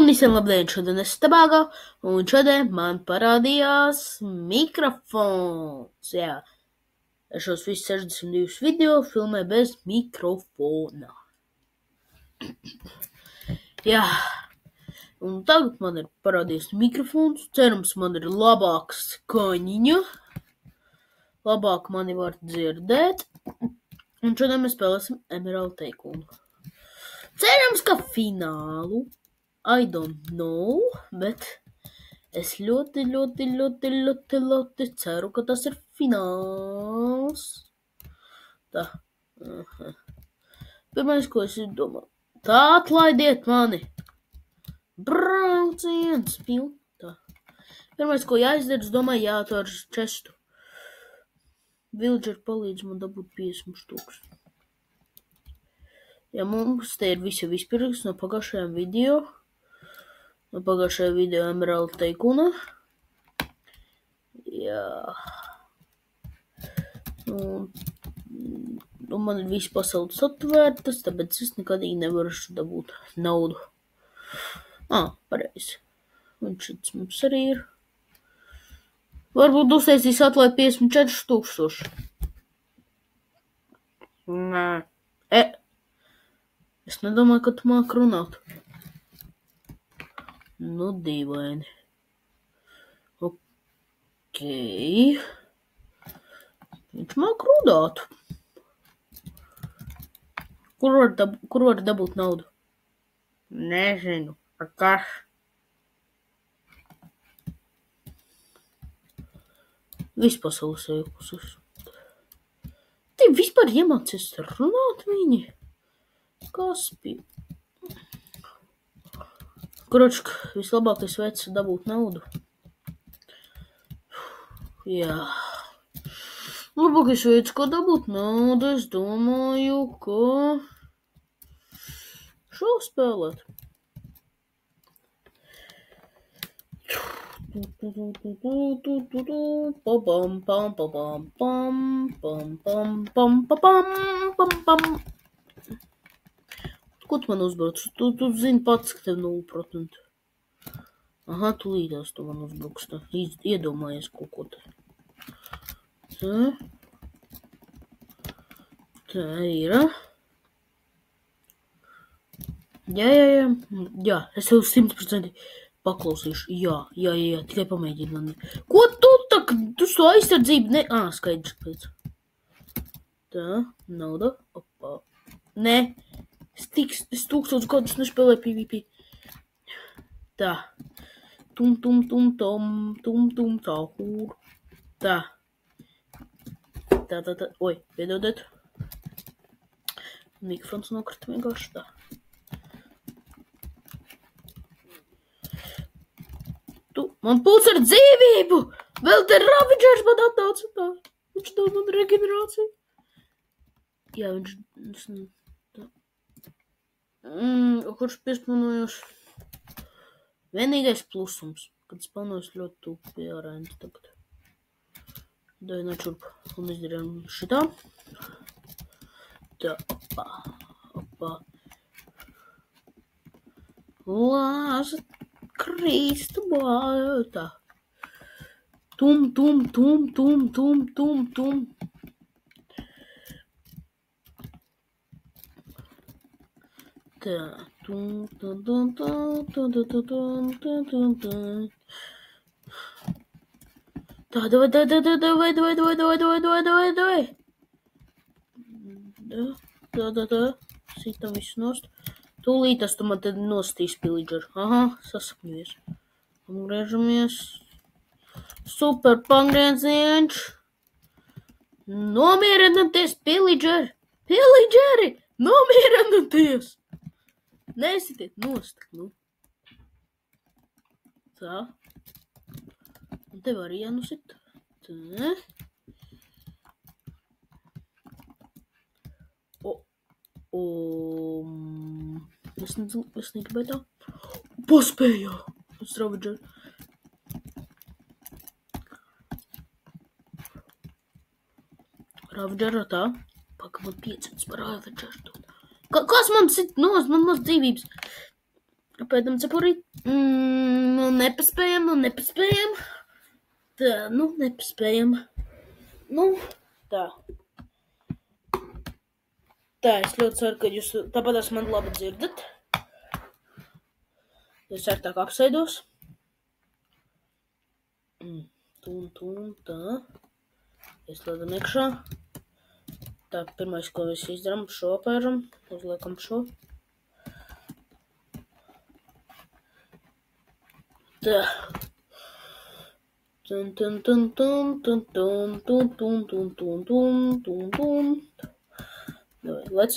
Un visiem labdien, šodien es Tabāgo, un šodien man parādījās mikrofons. Jā, es šos visus 62 video filmēju bez mikrofona. Jā, un tagad man ir parādījies mikrofons. Cerams, man ir labāks skaņiņa. Labāk mani var dzirdēt. Un šodien mēs spēlēsim Emerald Tycoon. Cerams, ka finālu. I don't know, bet es ļoti ceru, ka tas ir fināls. Tā. Pirmais, ko es domāju. Tā, atlaidiet mani. Brauciens. Tā. Pirmais, ko jāizdara, es domāju, jāatver čestu. Villager palīdz man dabūt 50 stūks. Ja mums te ir visi vispirms no pagājušajām video. No pagājušajā video Emerald Tycoon. Jā. Un man ir visi pasaules atvērtas, tāpēc es nekadīgi nevaru dabūt naudu. Pareizi. Un šits mums arī ir. Varbūt uztaisīs atlaid 54 000. Nē. Es nedomāju, ka tu māk runāt. Nu, dīvaini. Ok. Viņš māk runāt. Kur var dabūt naudu? Nezinu. Ar kas? Vispasaules ekusus. Te vispār iemācies runāt viņi? Kas bija? Kročka, vislabākais veids dabūt naudu. Jā. Labākais veids, kā dabūt naudu, es domāju, ka šo spēlēt. Ko tu man uzbrauc? Tu zini pats, ka tev 0%. Aha, tu līdās tu man uzbruks. Iedomājies kaut ko te. Tā ir. Jā, es tev 100% paklausīšu. Jā, tikai pamēģini man. Ko tu tak? Tu so aizsardzību ne... Skaidrs pēc. Tā, nauda. Opa. Nē. Es 1000 gadus nespēlēju PvP. Tā. Tum, tā hūr. Tā. Oi, piedodiet. Mikrofons nokrita vienkārši tā. Tu man pūs ar dzīvību! Vēl te Ravagers man atnāca tā. Viņš dod man regenerāciju. Jā, viņš... Kurš piespanojos. Vienīgais plusums, kad spanojos ļoti tūp pie arēnas tagad. Dainā čurp un izdarījām šitā. Tā, opa. Lāza Kristubā. Tā. Tum. Tā, Tā, davai. Tā. Sitam visu nost. Tūlītas tu man tad nostīs pillager. Aha, sasapņojies. Pagriežamies. Super pagriezienš. Nomierināties, pillager. Pillageri, nomierināties. Nesitiet nost, nu. Tā. Un tev arī jānosit. Tā. Es negribēju tā. Paspējā. Es Ravager. Ravager tā. Paka man 500 par Ravager. Kas man sit nos? Man maz dzīvības. Pēdam cepurīt. Nepaspējam. Tā, nepaspējam. Tā. Tā, es ļoti ceru, ka jūs tāpatās man labi dzirdat. Es ērtāk apsēdos. Tā. Ieslēdam iekšā. Tā, pirmais, ko mēs izdarām, šo apēram. Uzliekam šo. Tā.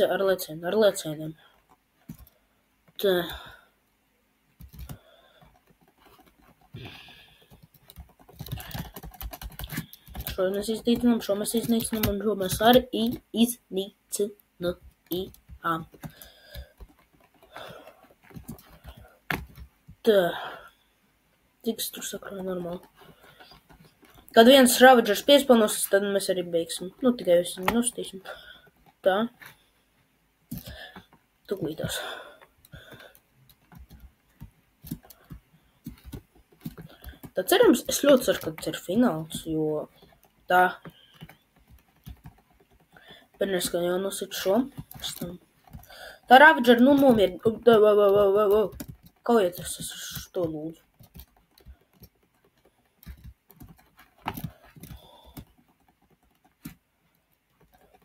Ar lecieniem. Tā. Šo mēs iznīcinām, un šo mēs arī iznīcinām. Tā. Cik es tur sakrāju normāli. Kad viens Ravagers piespalnos, tad mēs arī beigsim. Tikai mēs viņu nostīsim. Tā. Tuklītās. Tā cerams, es ļoti ceru, ka tas ir fināls, jo tā. Pirmais, ka jānosit šo. Tā Ravager, nomier. Kaujieties, es to lūdzu.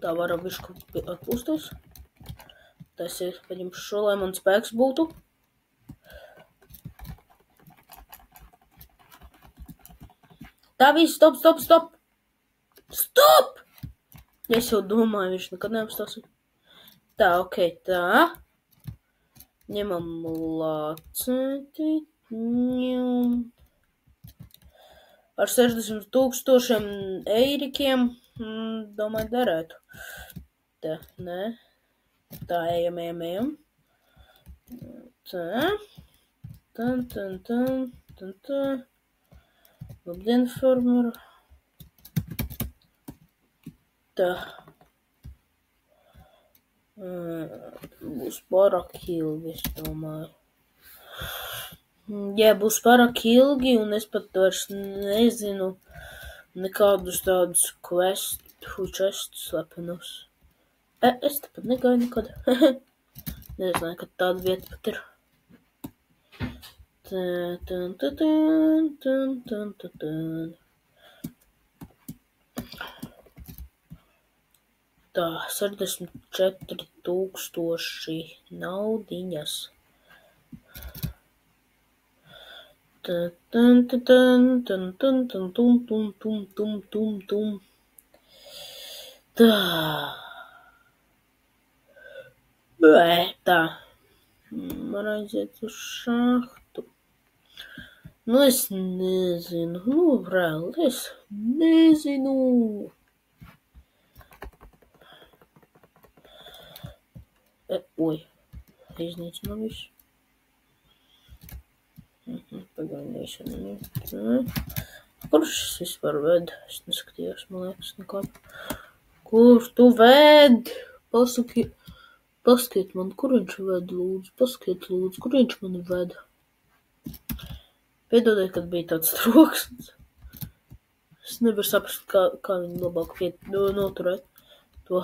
Tā varam višku atpūsties. Tā es paņemšu šo, lai man spēks būtu. Tā viss, stop! Stop! Es jau domāju, viņš nekad neapstāsies. Tā, ok, tā. Ņemam lāceti. Ar 60,000 eirikiem, domāju, derētu. Tā, nē. Tā, ejam. Tā. Tā. Labdien, farmeru. Tā. Būs pārāk ilgi, es domāju. Jā, būs pārāk ilgi, un es pat vairs nezinu nekādus tādus questu slepenus. Es tepat negāju nekad. Nezināju, ka tāda vieta pat ir. Tā, 64,000 naudiņas. Tā. Tā. Man aiziet uz šahtu. Es nezinu. Reāli, es nezinu. Iznīcinām visu. Pagaidīšana. Kurš šis vispār ved? Es neskatījos, man liekas, nekādu. Kur tu ved? Paskiet man, kur viņš ved, lūdzu? Kur viņš mani ved? Piedodiet, kad bija tāds troksnis. Es nevaru saprast, kā viņu labāk noturēt to.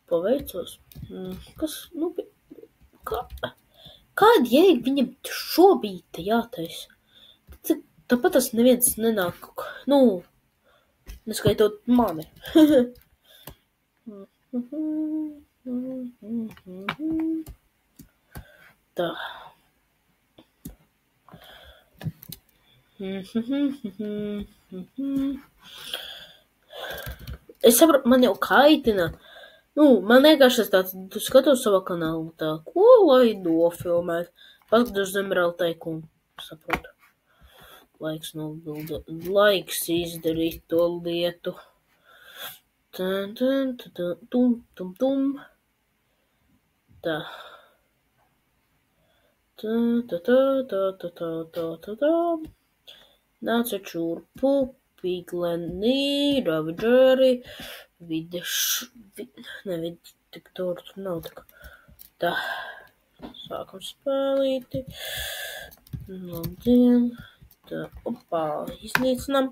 Paveicos. Kas, kāda jēga viņam šobīte jātaisa? Tāpat tas neviens nenāk, neskaitot mani. Tā. Es saprotu, man jau kaitina. Man vienkārši es tāds skatos savā kanālu tā, ko lai nofilmēt. Paskatos zem reāli teikumu, saprotu. Laiks izdarīt to lietu. Tum. Tā. Tā. Nāciet šurpu, pīgleni, Ravageri, vidi, tik tur nav tā. Tā. Sākam spēlīti. Labdien. Tā, opā, iznīcinām.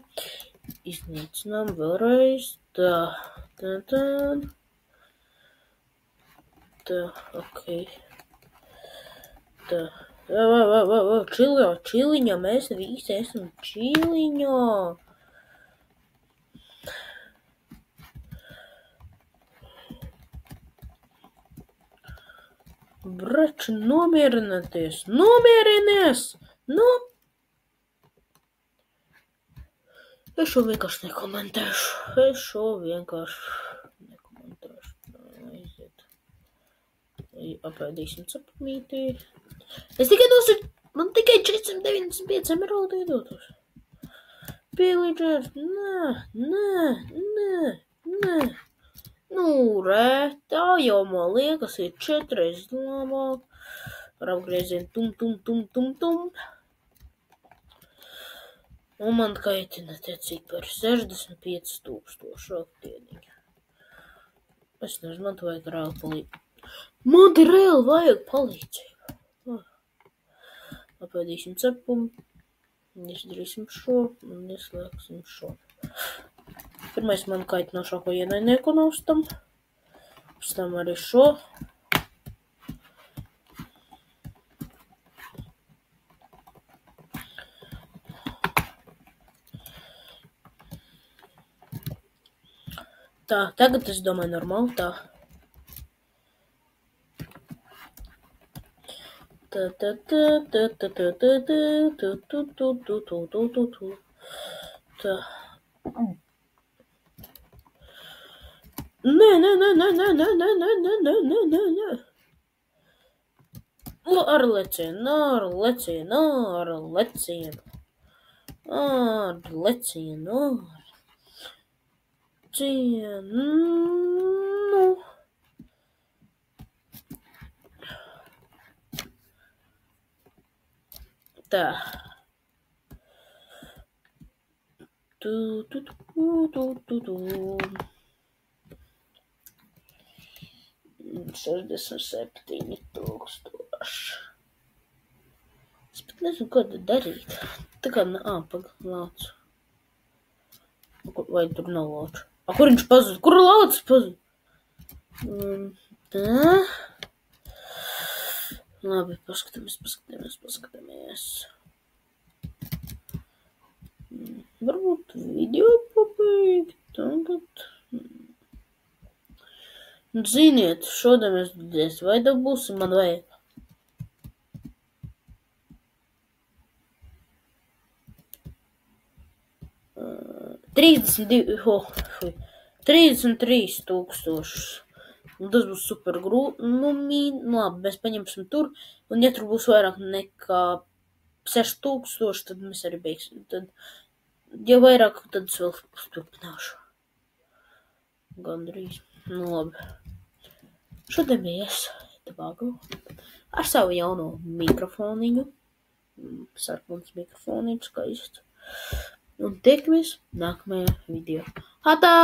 Iznīcinām vēlreiz. Tā. Tā, okei. Tā. Čiliņā, mēs visi esam čiliņā. Brači, nomierināties! Nomierinies! Nu! Es šo vienkārši nekomentēšu. Aiziet. Apēdīsim cepamītī. Es tikai došu, man tikai 495 emeraldi iedotos. Pielīdzēs, nē. Nu, re, tā jau man liekas ir 4 reizes labāk. Ar apgriezienu tum. Un man kaitina tie cipari 65,000 aktieniņu. Es nezinu, man te vajag reāli palīdzību. Man te reāli vajag palīdzību. Apēdīsim cepumu. Izdarīsim šo un ieslēgsim šo. Pirmais man kaitinošāko ienaidnieku nostam. Pēc tam arī šo. Tā, tagad es domāju normāli tā. Tā. Nē. Ar lecienu. Tā. Tu. 67,000. Es pat nezinu, ko tad darīt. Tā kā, paglācu. Vai tur nav lauča? Kur viņš pazud? Kur laucis pazud? Tā. Labi, paskatāmies. Varbūt video pabeigt tagad. Ziniet, šodien mēs vai dabūsim, man vajag. 33,000. Un tas būs super grūti. Labi, mēs paņemsim tur. Un ja tur būs vairāk nekā 6,000, tad mēs arī beigsim. Tad, ja vairāk, tad es vēl turpināšu. Gandrīz. Labi. Šodien bija es, Tabago, ar savu jauno mikrofoniņu. Sarkans mikrofoniņš, skaists. Un tiekamies nākamajā video. Atā!